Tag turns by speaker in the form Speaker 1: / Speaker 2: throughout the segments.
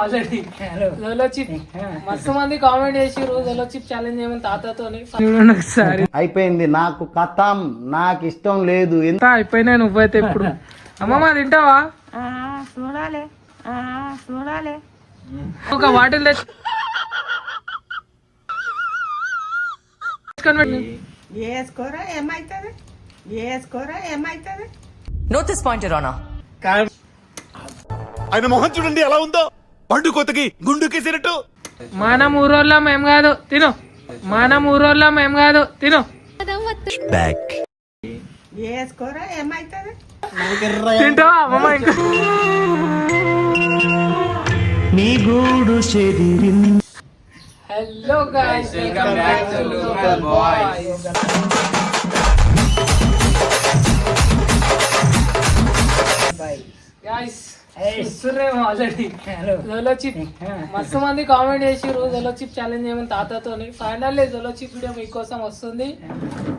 Speaker 1: Already Jolo chip మస్తు మంది comment చేసిర్రు జోలోచిప్ ఛాలెంజ్ చేయమని తాతతో ఒకసారి
Speaker 2: అయిపోయింది నాకు కథం నాకు ఇష్టం లేదు
Speaker 1: ఎంత అయిపోయినా నువ్వైతే ఇప్పుడు అమ్మమ్మ తింటావా
Speaker 3: చూడాలి చూడాలి
Speaker 1: ఒక బాటిల్
Speaker 3: వేసుకోరా ఏమైతుంది వేసుకోరా ఏమైతుంది
Speaker 4: నోటీస్ పాయింట్ రానా
Speaker 5: ఆయన మొహం చూడండి ఎలా ఉందో పండు కొత్తకి గుండుకేసినట్టు.
Speaker 1: మనం ఊరోళ్ళం ఏం కాదు తిను మనం ఊరోళ్ళం ఏం కాదు తిను
Speaker 3: వేసుకోరా ఏమైతుంది
Speaker 1: తింటావా అమ్మమ్మ
Speaker 2: నీ గూడు చెదిరింది.
Speaker 1: Hello guys welcome back to local boys guys already Jolo chip మస్తు మంది కామెంట్ చేసిర్రు జోలోచిప్ ఛాలెంజ్ చేయమని తాతతో ఫైనల్లీ జోలోచిప్ వీడియో మీకోసం వస్తుంది.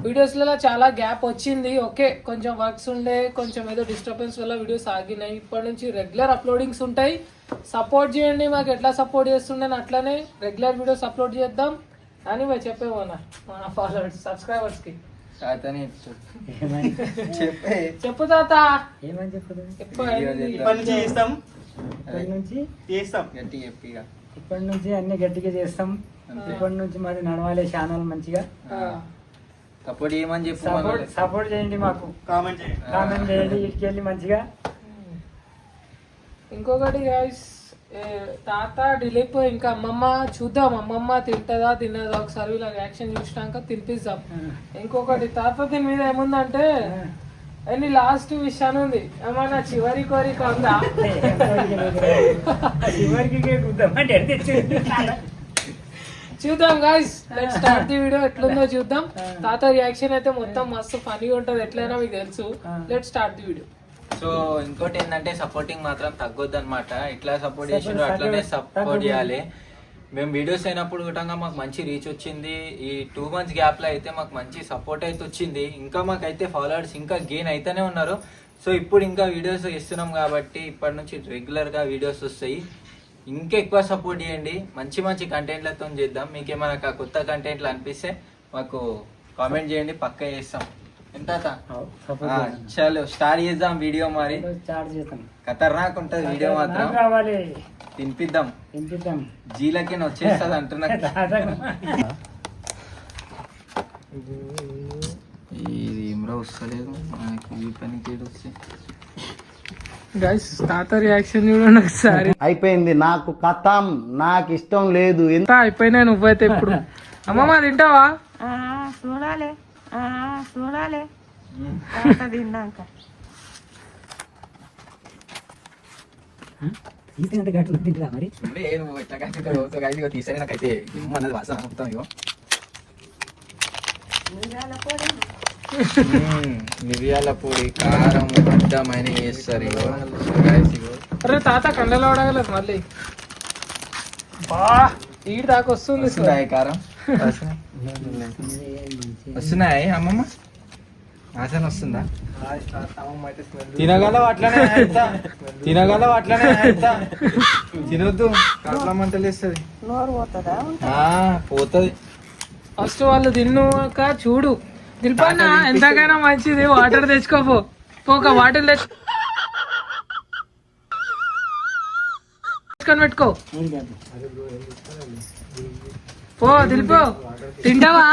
Speaker 1: వీడియోస్ లలో చాలా గ్యాప్ వచ్చింది. ఓకే కొంచెం వర్క్స్ ఉండే కొంచెం ఏదో డిస్టర్బెన్స్ వల్ల వీడియోస్ ఆగినాయి. ఇప్పటి నుంచి రెగ్యులర్ అప్లోడింగ్స్ ఉంటాయి. సపోర్ట్ చేయండి. మాకు ఎట్లా సపోర్ట్ చేస్తుండే అట్లనే రెగ్యులర్ వీడియోస్ అప్లోడ్ చేద్దాం అని మేము చెప్పేమన్నా మన ఫాలోవర్స్ సబ్స్క్రైబర్స్ కి చెప్పు తాత
Speaker 2: ఏమని చెప్పదు ఇప్పటి నుంచి అన్ని గట్టిగా చేస్తాం. ఇప్పటి నుంచి మాది నడవాలి ఛానల్ మంచిగా
Speaker 6: సపోర్ట్ చేయమని చెప్పు.
Speaker 2: సపోర్ట్ చేయండి మాకు కామెంట్ చేయండి ఇటుకెళ్ళి మంచిగా.
Speaker 1: ఇంకొకటి గైస్ తాత దిలీప్ ఇంకా అమ్మమ్మ చూద్దాం అమ్మమ్మ తింటదా తిన్నదా ఒకసారి ఇలా రియాక్షన్ చూసినాక తినిపిస్తాం. ఇంకొకటి తాత దీని మీద ఏముందంటే అని లాస్ట్ విషయాన్ని ఉంది ఏమన్నా చివరి కోరిక ఉందా చూద్దాం guys let's start the video. ఎట్లుందో చూద్దాం. తాత రియాక్షన్ అయితే మొత్తం మస్తు ఫనీగా ఉంటది ఎట్లయినా మీకు తెలుసు. Let's start the video.
Speaker 6: So ఇంకోటి ఏంటంటే సపోర్టింగ్ మాత్రం తగ్గొద్దు అనమాట. ఇట్లా సపోర్ట్ చేసిండ్రు అట్లనే సపోర్ట్ చేయాలి. మేము వీడియోస్ అయినప్పుడు కూడా మాకు మంచి రీచ్ వచ్చింది. ఈ 2 months గ్యాప్ లో అయితే మాకు మంచి సపోర్ట్ అయితే వచ్చింది. ఇంకా మాకైతే ఫాలోవర్స్ ఇంకా గెయిన్ అయితేనే ఉన్నారు. సో ఇప్పుడు ఇంకా వీడియోస్ ఇస్తున్నాం కాబట్టి ఇప్పటి నుంచి రెగ్యులర్ గా వీడియోస్ వస్తాయి. ఇంకా ఎక్కువ సపోర్ట్ చేయండి. మంచి మంచి కంటెంట్లతో చేద్దాం. మీకు ఏమైనా కొత్త కంటెంట్లు అనిపిస్తే మాకు కామెంట్ చేయండి. పక్కా చేస్తాం. ఎంత చలో స్టార్ట్ చేద్దాం వీడియో. మరి ఖతర్నాక్ ఉంటది వీడియో మాత్రం. తినిపిద్దాం జీలకి వచ్చేస్తుంది అంటున్నా. ఇది ఏమరా వస్తలేదు నాకు ఈ పనికి వస్తే.
Speaker 1: గైస్ తాత రియాక్షన్ చూడండి ఒకసారి.
Speaker 2: అయిపోయింది నాకు కథం నాకు ఇష్టం లేదు
Speaker 1: ఎంత అయిపోయినా నువ్వైతే ఇప్పుడు అమ్మమ్మ తింటావా
Speaker 3: చూడాలి చూడాలి తిన్నాక
Speaker 2: మరి
Speaker 6: తీసే నాకైతే అన్నది వాసన మొత్తం. ఇగో మిరియాల పొడి కారం అడ్డమైన వేస్తారు. ఇగో
Speaker 1: అరే తాత కండలో అడగలేదు మళ్ళీ ఈడు దాకా వస్తుంది.
Speaker 6: వస్తున్నాయి కారం వస్తున్నాయి అమ్మమ్మ వాసన వస్తుందా? తినగలవు అట్లనే తినగలవు అట్లనే తినొద్దు కడుపులో మంటలేస్తుంది పోతుంది.
Speaker 1: ఫస్ట్ వాళ్ళు తిన్నాక చూడు దిల్పన్న ఎంతకైనా మంచిది. వాటర్ తెచ్చుకోపో ఒక బాటిల్ తెచ్చుకొని పెట్టుకో పో దిల్పో. తింటావా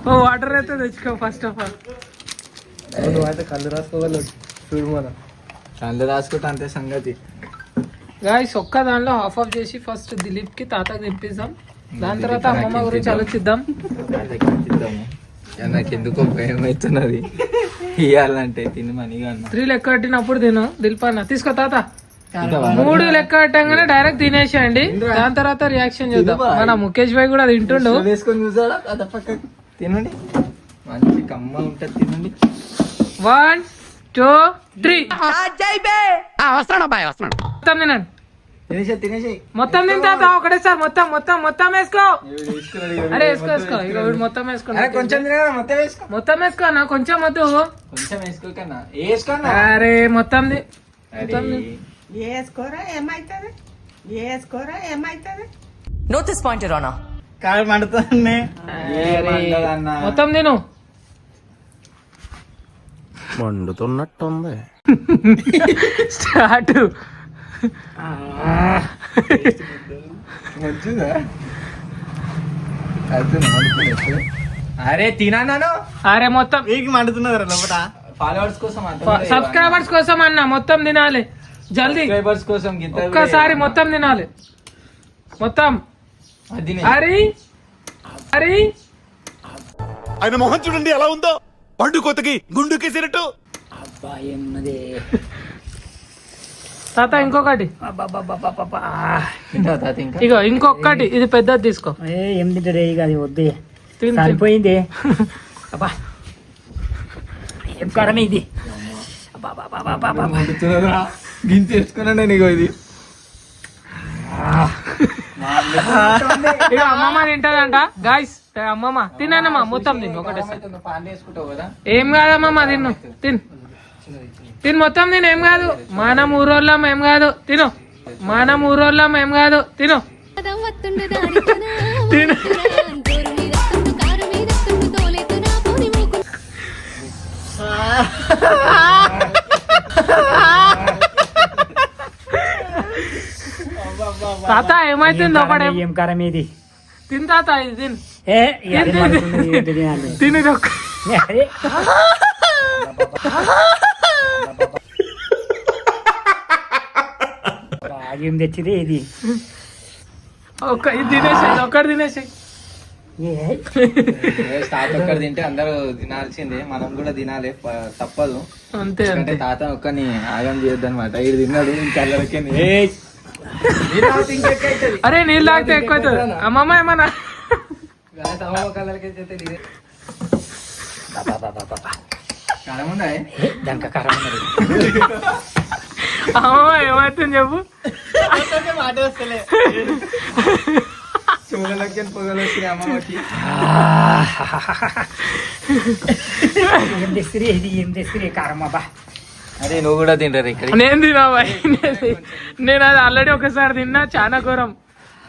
Speaker 1: ఓ వాటర్ అయితే తెచ్చుకో ఫస్ట్ ఆఫ్ ఆల్.
Speaker 6: కళ్ళు రాసుకోవాలి చూడు మన కళ్ళు రాసుకుంటే అంతే సంగతి.
Speaker 1: గాయస్ ఒక్క దానిలో హాఫ్ ఆఫ్ చేసి ఫస్ట్ దిలీప్ కి తాతకి తినిపిద్దాం. దాని తర్వాత అమ్మమ్మ గురించి ఆలోచిద్దాం.
Speaker 6: నాకు ఎందుకో భయం అవుతున్నది ఇయ్యాలంటే తినమని.
Speaker 1: 3 లెక్క కట్టినప్పుడు తిను దిలీప్ అన్న. తీసుకో తాత. 3 లెక్క కట్టంగానే డైరెక్ట్ తినేసేయండి. దాని తర్వాత రియాక్షన్ చూద్దాం. మన ముఖేష్ భాయ్ కూడా తింటుండు.
Speaker 6: వేసుకొని చూసాడా తినండి మంచి కమ్మ ఉంటది తినండి.
Speaker 1: 1 2 3 తినండి.
Speaker 6: తినేసి
Speaker 1: మొత్తం తింటా ఒకటేసారి మొత్తం మొత్తం మొత్తం వేసుకో. అరే వేసుకో ఇక వీడు మొత్తం వేసుకున్నా.
Speaker 6: కొంచెం తినగా మొత్తం వేసుకో.
Speaker 1: మొత్తం వేసుకో నా కొంచెం వద్దు.
Speaker 6: కొంచెం వేసుకోకన్నా వేసుకోన్నా.
Speaker 1: అరే మొత్తం
Speaker 3: వేసుకోరా ఏమైతుంది, వేసుకోరా ఏమైతుంది.
Speaker 4: Note this point, Your Honor.
Speaker 2: కాలు మండుతుంది.
Speaker 1: మొత్తం తిను.
Speaker 5: మండుతున్నట్టుంది.
Speaker 1: స్టార్ట్.
Speaker 6: అరే తినాను.
Speaker 1: అరే మొత్తం
Speaker 2: మండుతున్నది లోపల.
Speaker 6: ఫాలోవర్స్ కోసం
Speaker 1: సబ్స్క్రైబర్స్ కోసం అన్న మొత్తం తినాలి జల్దీ.
Speaker 6: సబ్స్క్రైబర్స్ కోసం
Speaker 1: ఒక్కసారి మొత్తం తినాలి మొత్తం. అరే అరే
Speaker 5: ఆయన మొహం చూడండి ఎలా ఉందో, పండు కొత్తకి గుండు కేసినట్టు.
Speaker 2: అబ్బా ఏమున్నది
Speaker 1: తాత ఇంకొకటి
Speaker 6: ఇంకా
Speaker 1: ఇగో ఇంకొకటి ఇది పెద్దది తీసుకో.
Speaker 2: ఏం తింటాడే ఇక అది వద్దే
Speaker 1: తిను.
Speaker 2: సరిపోయింది. అబ్బా ఏం కారమే ఇది. అబ్బా అబ్బా అబ్బా అబ్బా అబ్బా.
Speaker 6: గింజ తెచ్చుకున్నాను నీకు ఇది.
Speaker 1: ఇక అమ్మమ్మ తింటదంట గాయస్. అమ్మమ్మ తినమ్మా మొత్తం తిను ఒకటేసారి.
Speaker 6: పాన్ వేసుకుంటావు కదా.
Speaker 1: ఏం కాదమ్మమ్మ తిను తిను మొత్తం తిను ఏం కాదు. మనం ఊరోళ్ళం ఏం కాదు తిను. మనం ఊరోళ్ళం ఏం కాదు తిను తిను. తాత ఏమైతుంది ఒకటే.
Speaker 2: ఏం కారం ఇది.
Speaker 1: తిను తాత ఇది తిను.
Speaker 2: ఏ ఇక అది మండుతున్నది, ఏంటి తినాలి?
Speaker 1: తిను ఇది ఒక్క.
Speaker 2: అరే. బాగేం తెచ్చిదే ఇది.
Speaker 1: ఇది తినేసాయి ఒక్కటి తినేసాయి.
Speaker 6: ఒక్కటి తింటే అందరూ తినాల్సిందే, మనం కూడా తినాలి తప్పదు.
Speaker 1: అంతే
Speaker 6: అంటే
Speaker 1: అంతే.
Speaker 6: తాత ఒక్కని ఆగం చేయొద్దు అనమాట. ఇది తిన్నాడు ఇంకా
Speaker 1: అరే నీళ్ళు తాగితే ఎక్కువ అవుతుంది. అమ్మమ్మ ఏమన్నా
Speaker 2: దానికి కారం ఉన్నది.
Speaker 1: అమ్మమ్మ ఏమవుతుంది చెప్పు.
Speaker 6: పొగలు వచ్చినాయి అమ్మకి.
Speaker 2: ఏం తెస్తుంది ఇది, ఏం తెస్తుంది కారం. అబ్బా
Speaker 6: అరే నువ్వు కూడా తింటారు ఇక్కడ.
Speaker 1: నేను తినా బాయ్. నేను అది ఆల్రెడీ ఒకసారి తిన్నా, చాలా ఘోరం.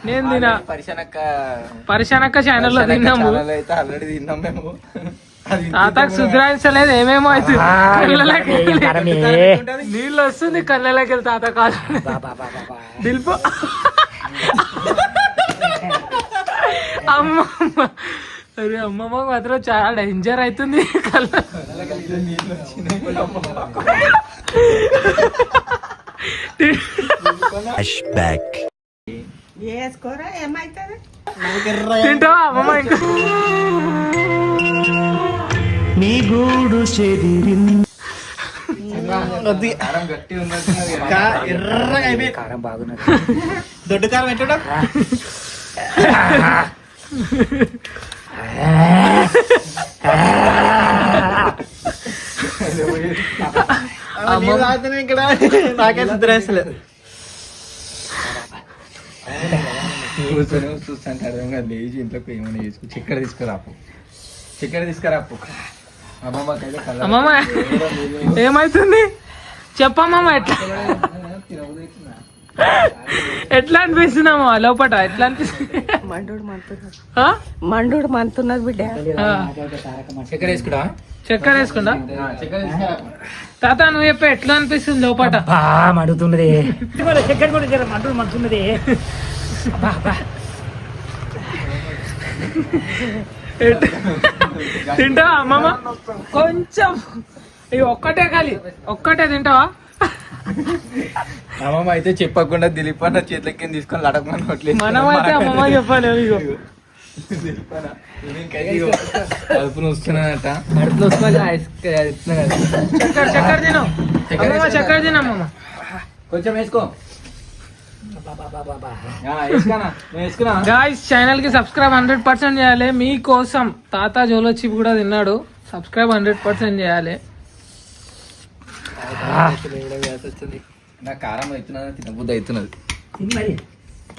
Speaker 1: నేను తినా పరిశానక్క ఛానల్లో తిన్నాము.
Speaker 6: అయితే ఆల్రెడీ తిన్నాం మేము.
Speaker 1: తాతకు సుధరాయించలేదు ఏమేమో అవుతుంది. కళ్ళలోకి
Speaker 2: ఏం కారమే.
Speaker 1: నీళ్ళు వస్తుంది కళ్ళలోకి వెళ్ళి తాత కాదు దిల్పో. అమ్మమ్మ అరే అమ్మమ్మ మాత్రం చాలా డేంజర్ అవుతుంది కళ్ళ.
Speaker 3: వేసుకోరా ఏమైతుంది.
Speaker 1: తింటావా అమ్మమ్మ ఇంకా.
Speaker 2: నీ గూడు కారం బాగున్నది.
Speaker 6: దొడ్డు కారం పెట్టడం. ఇక్కడ నాకే సుధరేస్తలేదు. చూస్తాను అర్థం కాదు. లేచి ఇంట్లోకి ఏమైనా చేసుకో. చక్కెర తీసుకురాపు.
Speaker 1: అమ్మమ్మ ఏమైతుంది చెప్పమ్మమ్మ. ఎట్లా అనిపిస్తున్నామా లోపట ఎట్లా అనిపిస్తుంది.
Speaker 3: మండుడు మంతున్నది బిడ్డ.
Speaker 6: చక్కెర వేసుకుంటా.
Speaker 1: చక్కెర వేసుకుంటా. తాత నువ్వు చెప్పే ఎట్లా అనిపిస్తుంది లోపట.
Speaker 2: మండుతున్నది. చక్కెర కూడా జర మండుతున్నది.
Speaker 1: తింటావా అమ్మమ్మ కొంచెం. ఇవి ఒక్కటే ఖాళీ ఒక్కటే తింటావా.
Speaker 6: అమ్మమ్మ అయితే చెప్పకుండా దిలీప్ అన్న చేతులకి తీసుకొని లడకమని కొట్టలేదు.
Speaker 1: మనం అయితే అమ్మమ్మ చెప్పాలి. ఇగో
Speaker 6: కడుపును వస్తున్నానట.
Speaker 1: చక్కెర తిను అమ్మమ్మ. చక్కెర తినమ్మమ్మ.
Speaker 6: కొంచెం వేసుకో.
Speaker 1: గాయ్స్ ఛానల్ కి సబ్స్క్రైబ్ 100% చేయాలి మీకోసం. తాత జోలో చిప్ కూడా తిన్నాడు. సబ్స్క్రైబ్ 100% చేయాలి.
Speaker 6: నాకు కారం అవుతున్నది, తినబుద్ధి అవుతున్నది.
Speaker 2: తిని మరి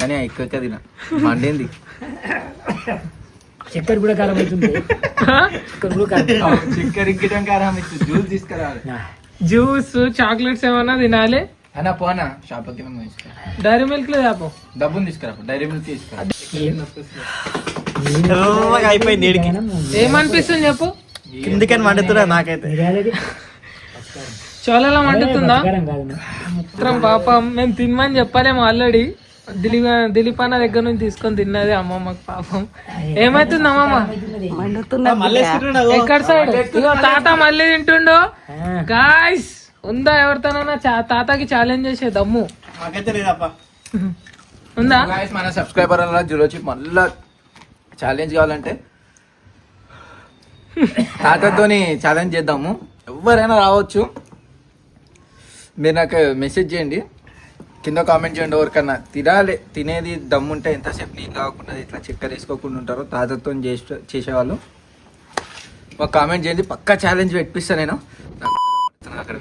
Speaker 6: కానీ ఎక్కువ తిన మండింది.
Speaker 2: చక్కెర కూడా కారం అవుతుంది. చక్కెర కూడా కారం.
Speaker 6: చక్కెర ఇంకటం కారం ఇచ్చి జ్యూస్ తీసుకురావాలి.
Speaker 1: జ్యూస్ చాక్లెట్స్ ఏమన్నా తినాలి.
Speaker 6: అన్నా పోనా షాప్కి
Speaker 1: డైరీ మిల్క్ లో చాపు
Speaker 6: డబ్బులు తీసుకురా, డైరీ మిల్క్ తీసుకురా.
Speaker 1: ఏమనిపిస్తుంది చెప్పు.
Speaker 6: కిందికని మండుతున్నా నాకైతే.
Speaker 1: చోళలా మండుతుందా?
Speaker 2: కారం కాదు.
Speaker 1: మాత్రం పాపం మేము తినమని చెప్పలేము ఆల్రెడీ. దిలీప్ అన్న దగ్గర నుంచి తీసుకొని తిన్నది అమ్మమ్మకి పాపం. ఏమైతుంది అమ్మమ్మ? ఎక్కడ సైడ్? ఇగో తాత మళ్ళీ తింటుండో. గాయ్స్ ఉందా ఎవరితోనైనా తాతకి ఛాలెంజ్ చేసే దమ్ము ఉందా?
Speaker 6: Guys, మన సబ్స్క్రైబర్ అలా జులోచి మళ్ళా ఛాలెంజ్ కావాలంటే తాతతోని ఛాలెంజ్ చేద్దాము. ఎవరైనా రావచ్చు. మీరు నాకు మెసేజ్ చేయండి, కింద కామెంట్ చేయండి. ఎవరికన్నా తినేది దమ్ముంటే ఎంతసేపు నీళ్ళు కాకుండా ఇట్లా చక్కెర వేసుకోకుండా ఉంటారో తాతతో చేసేవాళ్ళు మాకు కామెంట్ చేయండి. పక్కా ఛాలెంజ్ పెట్టిస్తా నేను. అక్కడ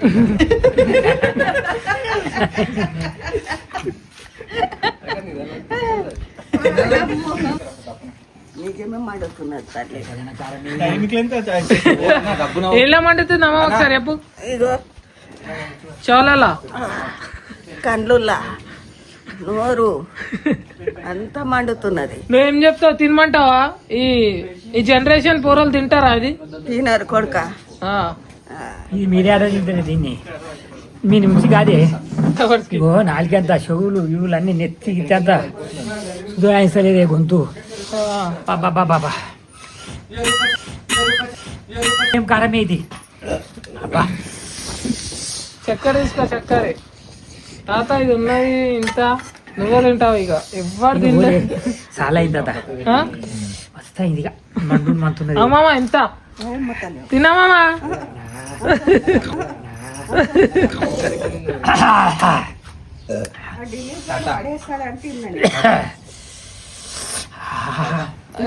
Speaker 1: ఎలా మండుతుందమ్మా ఒకసారి చెప్పు. చోళలా
Speaker 3: కండ్లుల్లా నోరు అంతా మండుతున్నది.
Speaker 1: నువ్వేం చెప్తావు? తినమంటావా? ఈ జనరేషన్ పూర్వలు తింటారా అది?
Speaker 3: తినరు కొడుక.
Speaker 2: ఇది మీరే తింటారు దీన్ని. మీ నుంచి కాదే. ఇగో నాలుగంతా చెవులు ఇవులు అన్ని నెత్తి అంతా సుధాయిస్తలేదే గొంతు. బాబా బాబా ఏం కారమే ఇది. అబ్బా
Speaker 1: చక్కెర తీసుకో. చక్కెర తాత ఇది ఉన్నది ఇంత. నువ్వే తింటావు ఇక. ఎవరు తింటే
Speaker 2: చాలా అయింది తాత. వస్తా ఇదిగా మంతున్నది.
Speaker 1: అమ్మమ్మ ఎంత తిన్నామా?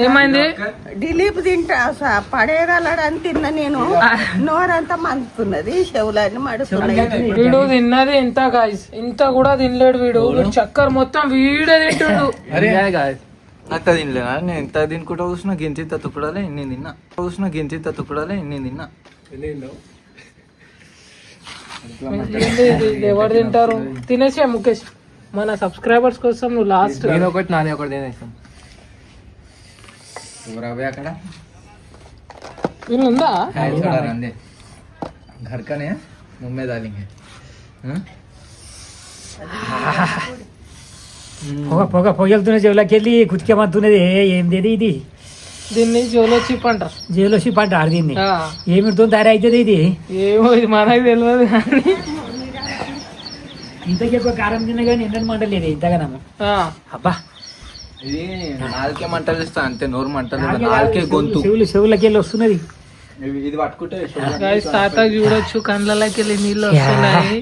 Speaker 1: ఏమైంది?
Speaker 3: దిలీప్ తింటా పడేయగలడని తిన్నా నేను. నోరంతా మండుతున్నది, చెవులన్నీ మడుతున్నాయి.
Speaker 1: వీడు తిన్నది ఇంత గాయస్. ఇంత కూడా తినలేడు వీడు. చక్కెర మొత్తం వీడే తింటుడు.
Speaker 6: నాకు తినలేనా? నేను ఎంత తినుకుంటా కూర్చున్నా గింత తుక్కుడాలే ఇన్ని తిన్నా.
Speaker 1: ఎవరు తింటారు? తినేసే ముఖేష్. మన సబ్స్క్రైబర్స్ కోసం నువ్వు లాస్ట్.
Speaker 6: ఒకటి నాది ఒకటి తినేస్తాం. అక్కడ
Speaker 1: వీళ్ళు ఉందా?
Speaker 6: घर का नहीं मुंह में डालेंगे.
Speaker 2: పొగ పొగలుతున్న చెవులకి వెళ్ళి కుతికేమంటున్నది. ఏంది ఇది?
Speaker 1: దీన్ని జోలో చిప్ అంటారు.
Speaker 2: జైలు షిప్ అంటారు దీన్ని. ఏమిటితో తయారు అవుతుంది ఇది?
Speaker 1: ఏమో ఇది మనకి తెలియదు కానీ
Speaker 2: ఇంతకి ఎక్కువ కారం తిన్నా కానీ ఎండని మంటలేదు ఇంతగానము. అబ్బా
Speaker 6: ఇది నాలుకే మంటలు ఇస్తా అంతే, నోరు మంటలు నాలుకే గొంతు
Speaker 2: చెవులకి వెళ్ళి వస్తున్నది.
Speaker 6: ఇది పట్టుకుంటే
Speaker 1: తాత చూడొచ్చు కళ్ళకి వెళ్ళి నీళ్ళు వస్తున్నాయి.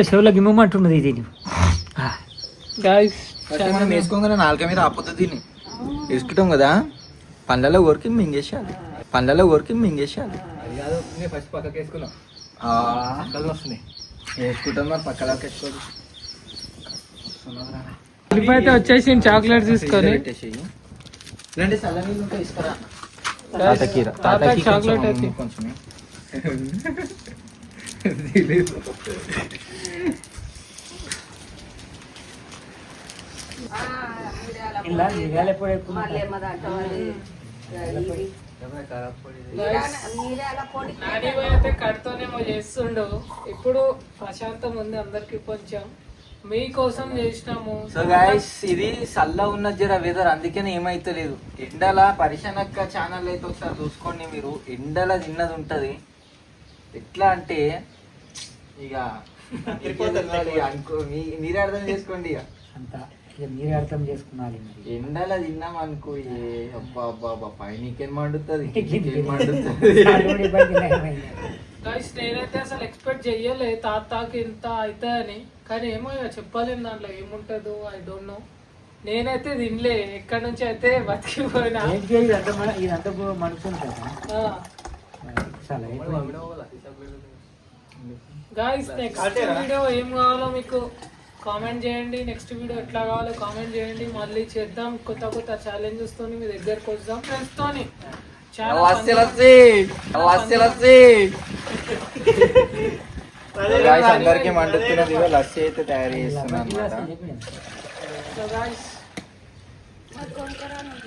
Speaker 2: చెవులకి ఇమ్మంటున్నది దీన్ని.
Speaker 6: మనం వేసుకోగానే నాలుక మీద ఆపోతుంది. దీన్ని వేసుకుంటాం కదా, పండ్లలో ఊరికి మింగేసేయాలి. ఫస్ట్ పక్కకి వేసుకున్నాం వస్తున్నాయి. వేసుకుంటాం మరి పక్కలోకి వేసుకోవాలి.
Speaker 1: అయితే వచ్చేసి చాక్లెట్ తీసుకొని
Speaker 6: ఇలాంటి చల్ల నీళ్ళు ఉంటే ఇస్తారా?
Speaker 1: చాక్లెట్ అయితే
Speaker 6: కొంచెం
Speaker 2: ఇలా మిరియాల పొడి ఎక్కువ.
Speaker 1: అయితే కడుతోనేమో చేస్తుండు. ఇప్పుడు ప్రశాంతం ఉంది అందరికి. కొంచెం మీకోసం చేసినాము.
Speaker 6: సో గైస్ ఇది చల్ల ఉన్న జర వెదర్, అందుకనే ఏమైతలేదు. ఎండల పరిశనక్క ఛానల్ అయితే ఒకసారి చూసుకోండి మీరు. ఎండల తిన్నది ఉంటది. ఎట్లా అంటే ఇక అనుకో, మీరే అర్థం చేసుకోండి. ఇక
Speaker 2: అంతా ఇక మీరే అర్థం చేసుకున్నాలి.
Speaker 6: ఎండల తిన్నాం అనుకో, అబ్బా పైన మండుతుంది.
Speaker 1: నేనైతే అసలు ఎక్స్పెక్ట్ చెయ్యలే తాతకి ఇంత అవుతాయని. కానీ ఏమో ఇక చెప్పలేము దాంట్లో ఏముంటుందో. I don't know. నేనైతే తినలే. ఎక్కడి నుంచి అయితే బతికిపోయినా.
Speaker 2: ఇదంతా మనుషులు
Speaker 1: గాయ్స్ నెక్స్ట్ వీడియో ఏం కావాలో మీకు కామెంట్ చేయండి. నెక్స్ట్ వీడియో ఎట్లా కావాలో కామెంట్ చేయండి. మళ్ళీ చేద్దాం, కొత్త కొత్త ఛాలెంజెస్ తోని మీ దగ్గరకు వద్దాం. ఫ్రెండ్స్ తోని చాలా
Speaker 6: అందరికి మండుతున్నది లస్సీ అయితే తయారు చేస్తున్నాను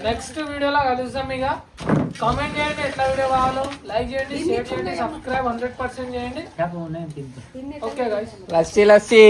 Speaker 1: నెక్స్ట్ వీడియోలో కలుద్దాం. ఇక కామెంట్ చేయండి ఎట్లా వీడియో కావాలో, లైక్ చేయండి, షేర్ చేయండి, సబ్స్క్రైబ్ 100% చేయండి. Okay guys,
Speaker 6: lassi